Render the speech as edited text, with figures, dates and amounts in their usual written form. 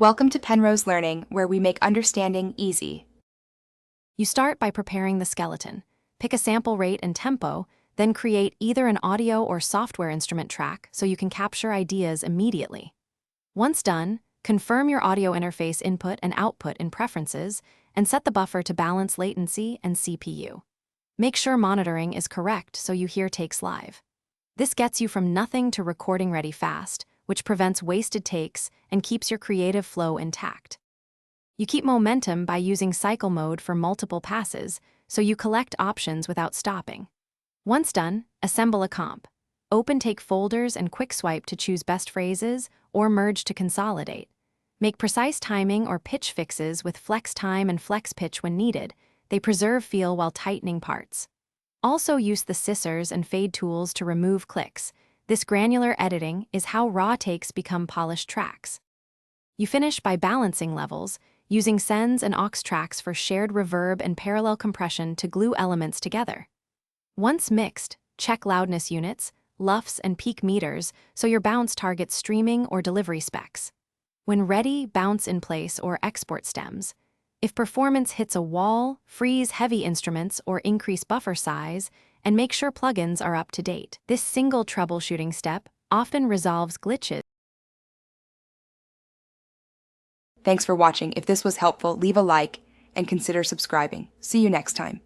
Welcome to Penrose Learning, where we make understanding easy. You start by preparing the skeleton. Pick a sample rate and tempo, then create either an audio or software instrument track so you can capture ideas immediately. Once done, confirm your audio interface input and output in Preferences and set the buffer to balance latency and CPU. Make sure monitoring is correct so you hear takes live. This gets you from nothing to recording ready fast, which prevents wasted takes and keeps your creative flow intact. You keep momentum by using cycle mode for multiple passes, so you collect options without stopping. Once done, assemble a comp. Open take folders and quick swipe to choose best phrases or merge to consolidate. Make precise timing or pitch fixes with flex time and flex pitch when needed. They preserve feel while tightening parts. Also use the scissors and fade tools to remove clicks. This granular editing is how raw takes become polished tracks. You finish by balancing levels, using sends and aux tracks for shared reverb and parallel compression to glue elements together. Once mixed, check loudness units, LUFS, and peak meters so your bounce targets streaming or delivery specs. When ready, bounce in place or export stems. If performance hits a wall, freeze heavy instruments or increase buffer size, and make sure plugins are up to date. This single troubleshooting step often resolves glitches. Thanks for watching. If this was helpful, leave a like and consider subscribing. See you next time.